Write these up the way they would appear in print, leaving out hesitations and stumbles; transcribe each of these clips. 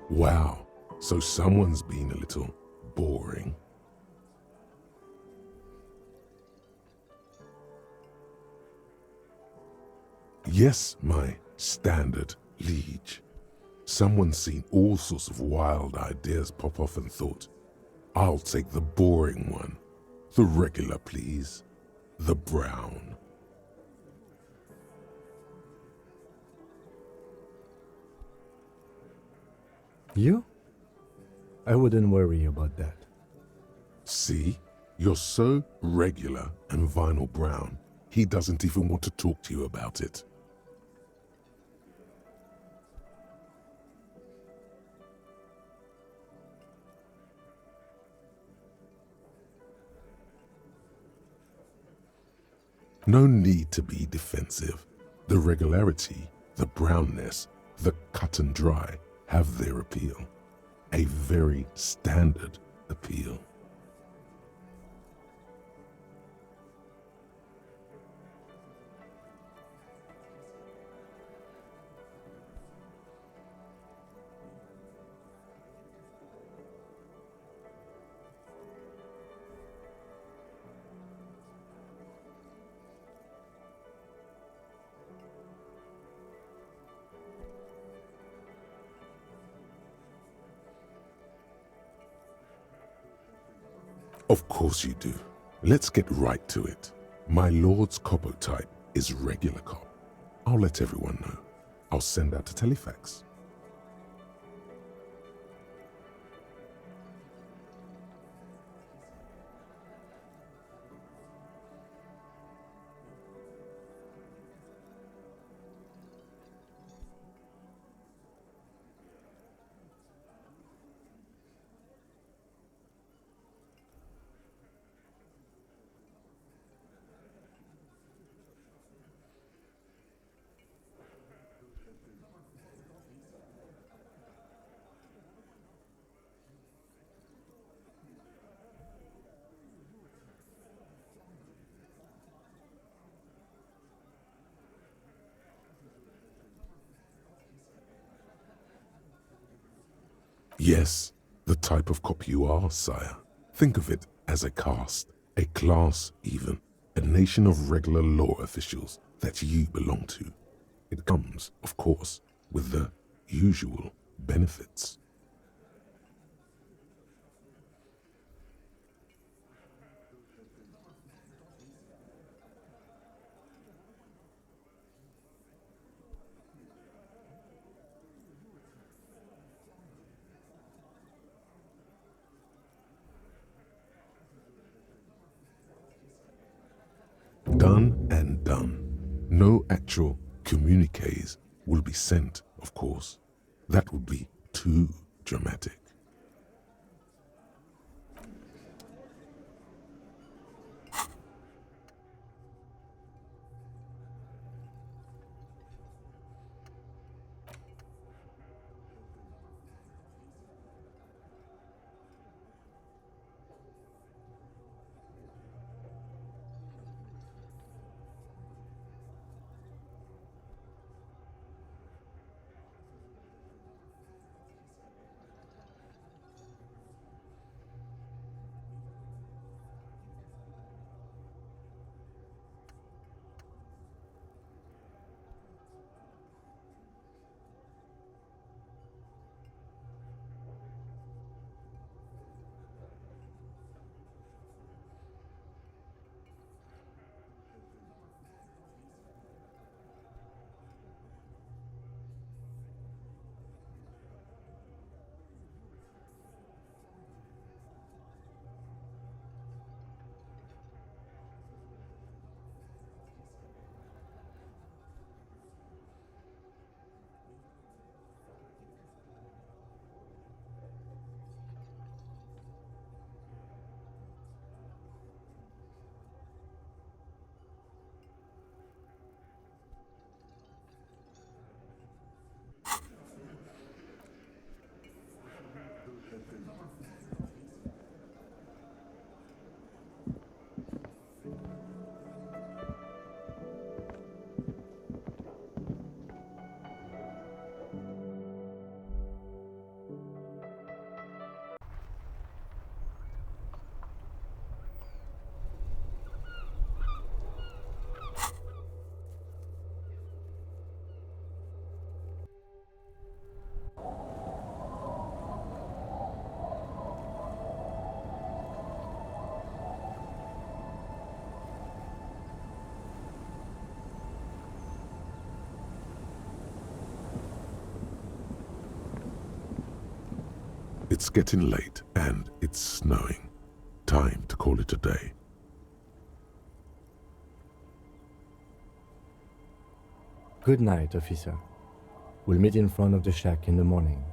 Wow, so someone's been a little boring. Yes, my standard liege. Someone's seen all sorts of wild ideas pop off and thought, I'll take the boring one. The regular, please. The brown. You? I wouldn't worry about that. See? You're so regular and vinyl brown, he doesn't even want to talk to you about it. No need to be defensive. The regularity, the brownness, the cut and dry have their appeal. A very standard appeal. Of course you do. Let's get right to it. My lord's coppo type is regular cop. I'll let everyone know. I'll send out a telefax. Yes, the type of cop you are, sire. Think of it as a caste, a class even, a nation of regular law officials that you belong to. It comes, of course, with the usual benefits. Done and done. No actual communiques will be sent, of course. That would be too dramatic. It's getting late and it's snowing. Time to call it a day. Good night, officer. We'll meet in front of the shack in the morning.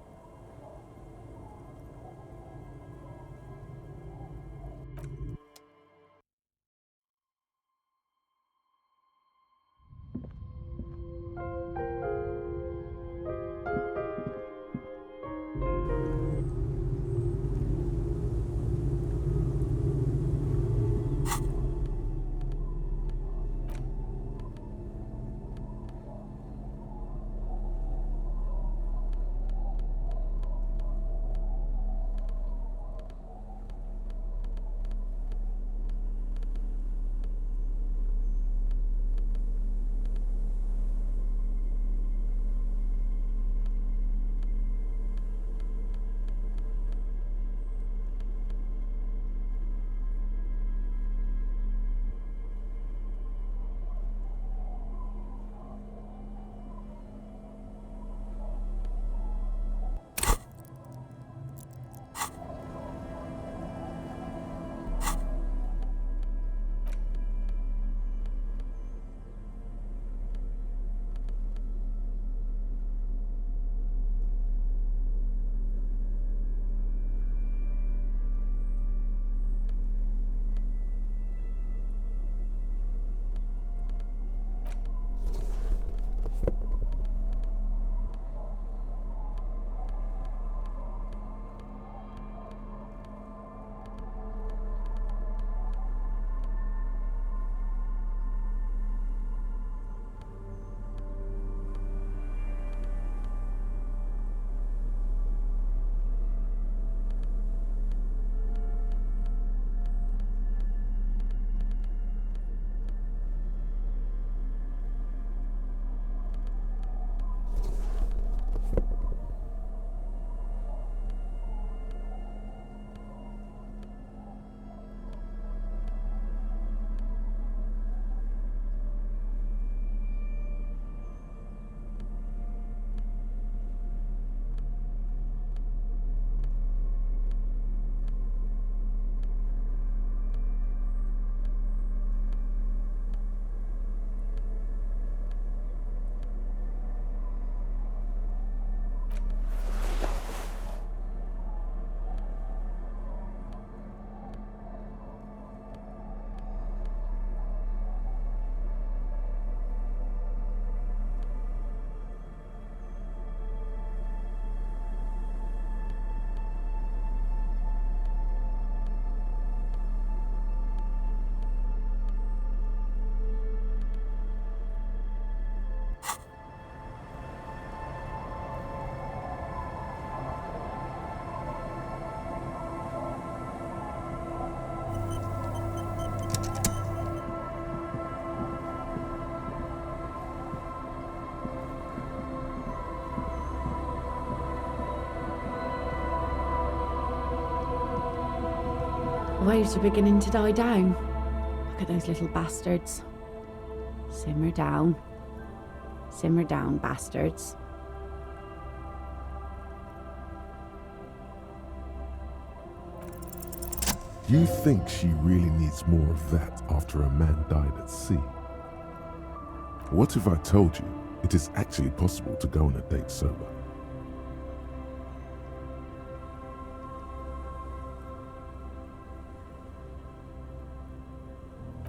Waves are beginning to die down. Look at those little bastards. Simmer down. Simmer down, bastards. You think she really needs more of that after a man died at sea? What if I told you it is actually possible to go on a date sober?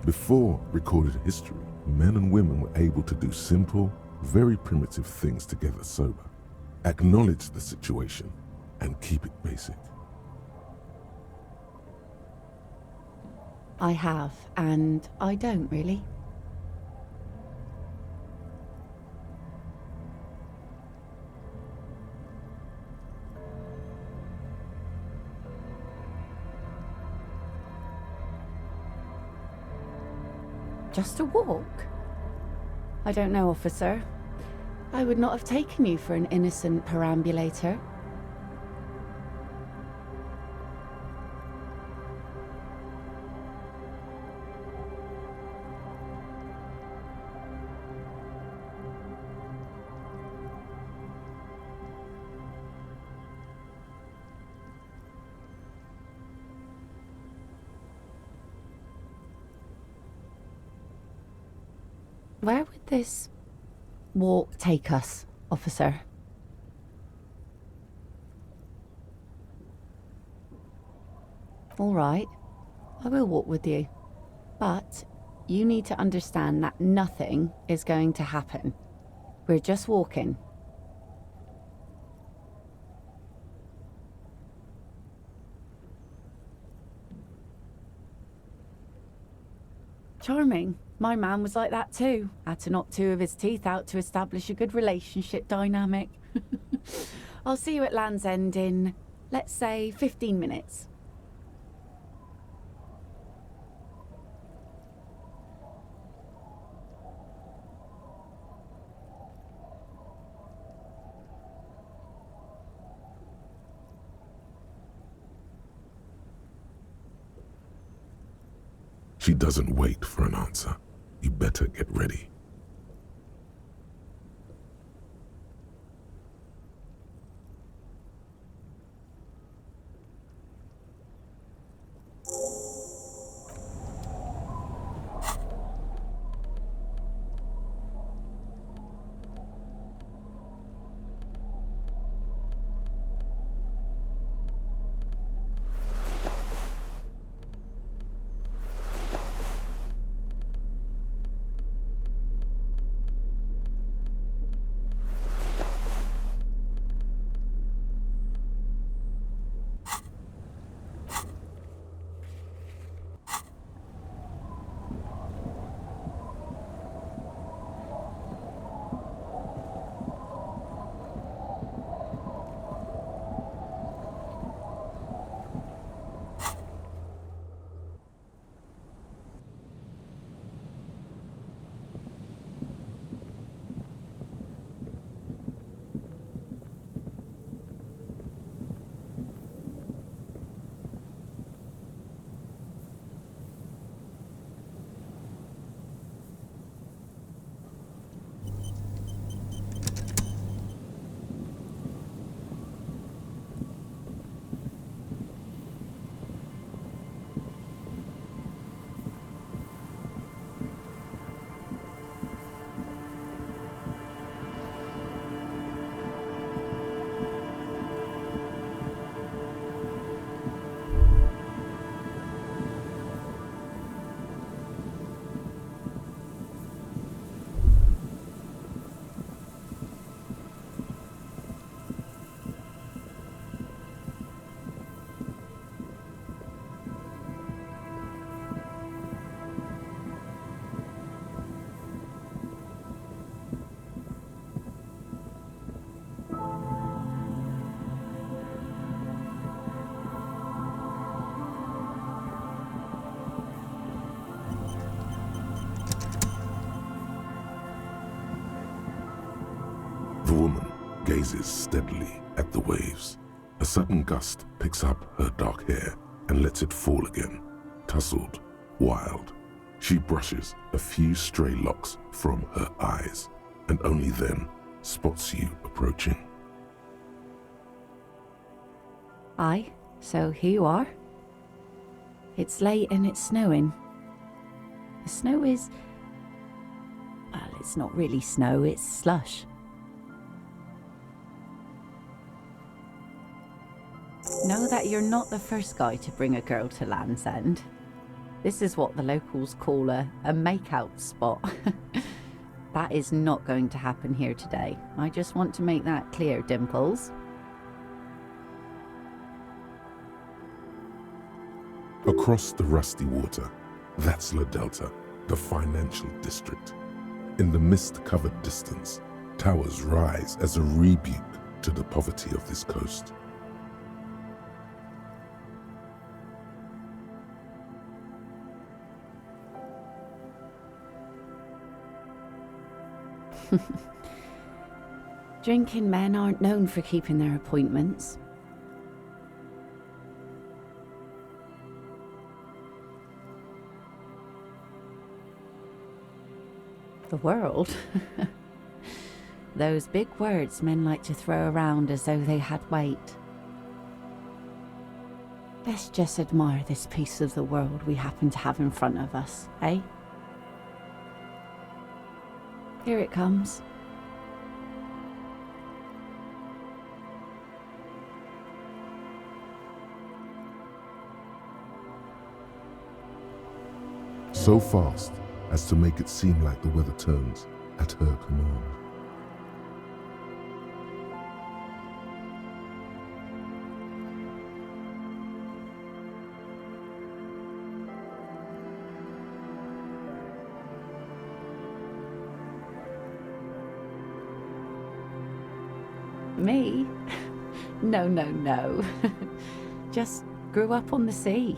Before recorded history, men and women were able to do simple, very primitive things together sober. Acknowledge the situation and keep it basic. I have, and I don't really. Just a walk? I don't know, officer. I would not have taken you for an innocent perambulator. Where would this walk take us, officer? All right, I will walk with you. But you need to understand that nothing is going to happen. We're just walking. Charming. My man was like that too. Had to knock 2 of his teeth out to establish a good relationship dynamic. I'll see you at Land's End in, let's say, 15 minutes. She doesn't wait for an answer. You better get ready. The woman gazes steadily at the waves. A sudden gust picks up her dark hair and lets it fall again, tousled, wild. She brushes a few stray locks from her eyes, and only then spots you approaching. Aye, so here you are. It's late and it's snowing. The snow is... well, it's not really snow, it's slush. Know that you're not the first guy to bring a girl to Land's End. This is what the locals call a make-out spot. That is not going to happen here today. I just want to make that clear, Dimples. Across the rusty water, that's La Delta, the financial district. In the mist-covered distance, towers rise as a rebuke to the poverty of this coast. Drinking men aren't known for keeping their appointments. The world? Those big words men like to throw around as though they had weight. Let's just admire this piece of the world we happen to have in front of us, eh? Here it comes. So fast as to make it seem like the weather turns at her command. Me? No, no, no. Just grew up on the sea.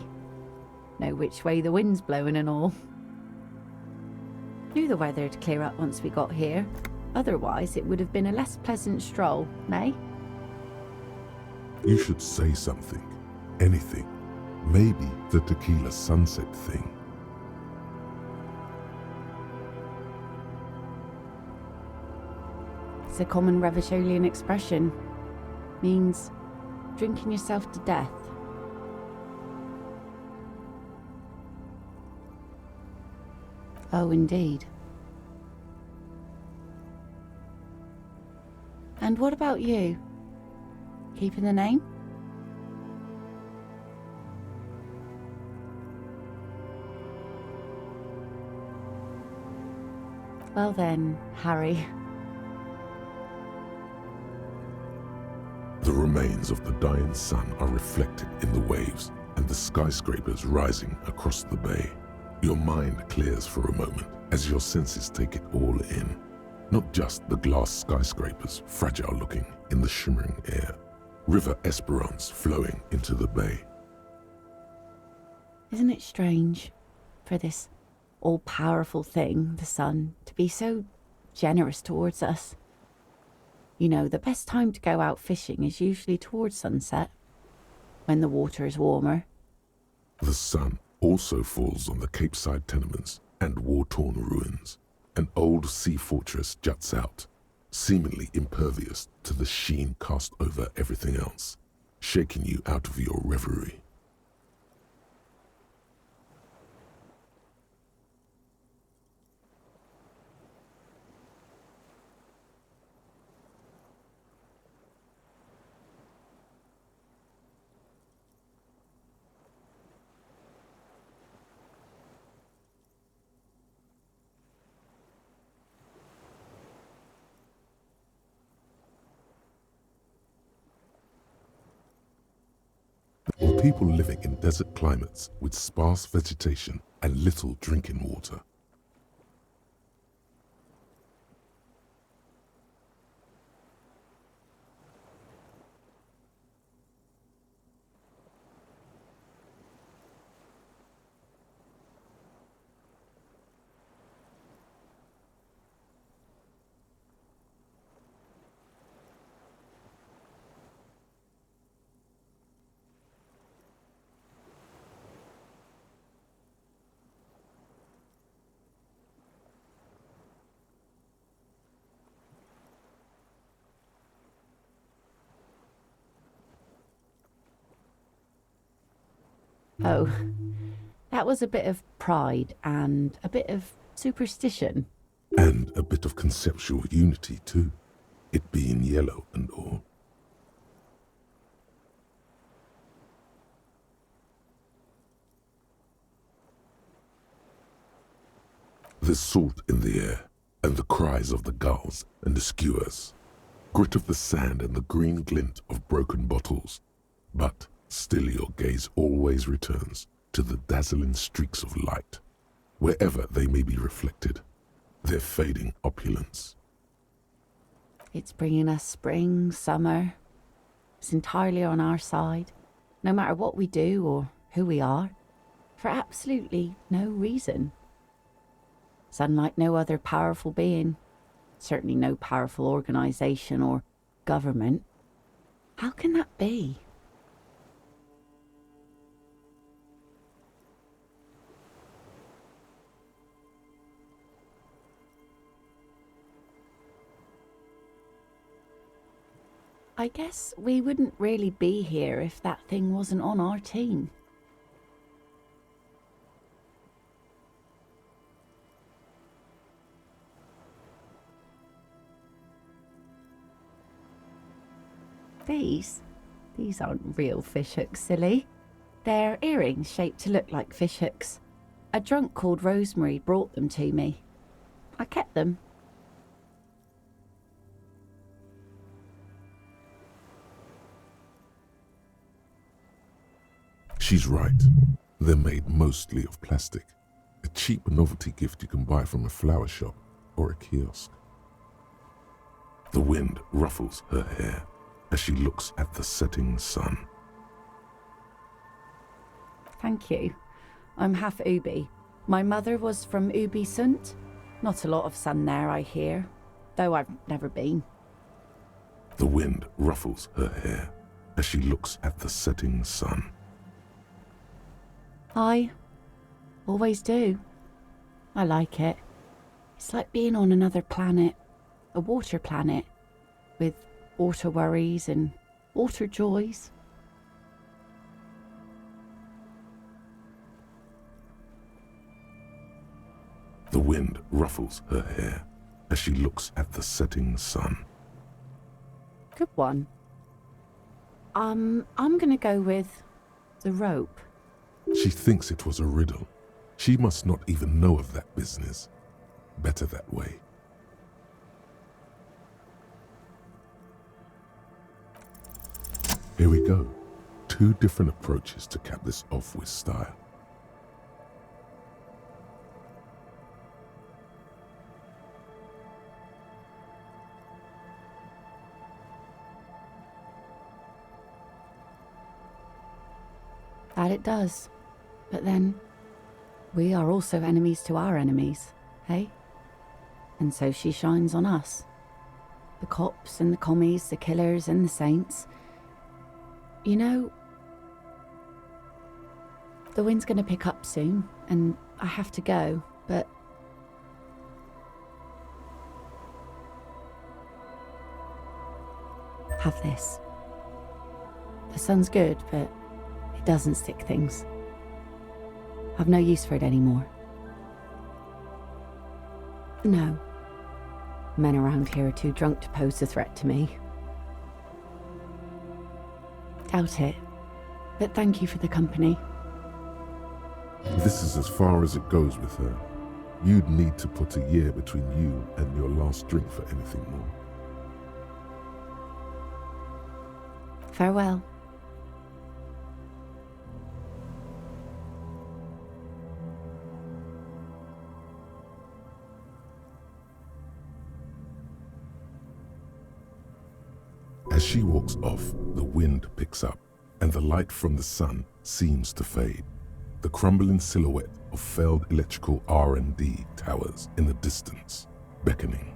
Know which way the wind's blowing and all. Knew the weather'd clear up once we got here. Otherwise, it would have been a less pleasant stroll, eh? You should say something. Anything. Maybe the tequila sunset thing. It's a common Revacholian expression. Means drinking yourself to death. Oh, indeed. And what about you? Keeping the name? Well then, Harry. The remains of the dying sun are reflected in the waves and the skyscrapers rising across the bay. Your mind clears for a moment as your senses take it all in. Not just the glass skyscrapers, fragile looking in the shimmering air. River Esperance flowing into the bay. Isn't it strange for this all-powerful thing, the sun, to be so generous towards us? You know, the best time to go out fishing is usually towards sunset, when the water is warmer. The sun also falls on the Capeside tenements and war-torn ruins. An old sea fortress juts out, seemingly impervious to the sheen cast over everything else, shaking you out of your reverie. Or people living in desert climates with sparse vegetation and little drinking water. Oh, that was a bit of pride and a bit of superstition. And a bit of conceptual unity too, it being yellow and all. There's salt in the air, and the cries of the gulls and the skuas, grit of the sand and the green glint of broken bottles. But still your gaze always returns to the dazzling streaks of light, wherever they may be reflected, their fading opulence. It's bringing us spring, summer. It's entirely on our side, no matter what we do or who we are, for absolutely no reason. It's unlike no other powerful being, certainly no powerful organisation or government. How can that be? I guess we wouldn't really be here if that thing wasn't on our team. These aren't real fishhooks, silly. They're earrings shaped to look like fishhooks. A drunk called Rosemary brought them to me. I kept them. She's right. They're made mostly of plastic. A cheap novelty gift you can buy from a flower shop or a kiosk. The wind ruffles her hair as she looks at the setting sun. Thank you. I'm half Ubi. My mother was from Ubi Sunt. Not a lot of sun there, I hear, though I've never been. The wind ruffles her hair as she looks at the setting sun. I always do. I like it. It's like being on another planet, a water planet, with water worries and water joys. The wind ruffles her hair as she looks at the setting sun. Good one. I'm gonna go with the rope. She thinks it was a riddle. She must not even know of that business. Better that way. Here we go. 2 different approaches to cap this off with style. That it does. But then, we are also enemies to our enemies, hey? And so she shines on us. The cops and the commies, the killers and the saints. You know, the wind's gonna pick up soon, and I have to go, but... Have this. The sun's good, but it doesn't stick things. I've no use for it anymore. No. Men around here are too drunk to pose a threat to me. Doubt it. But thank you for the company. This is as far as it goes with her. You'd need to put a year between you and your last drink for anything more. Farewell. As she walks off, the wind picks up, and the light from the sun seems to fade. The crumbling silhouette of failed electrical R&D towers in the distance, beckoning.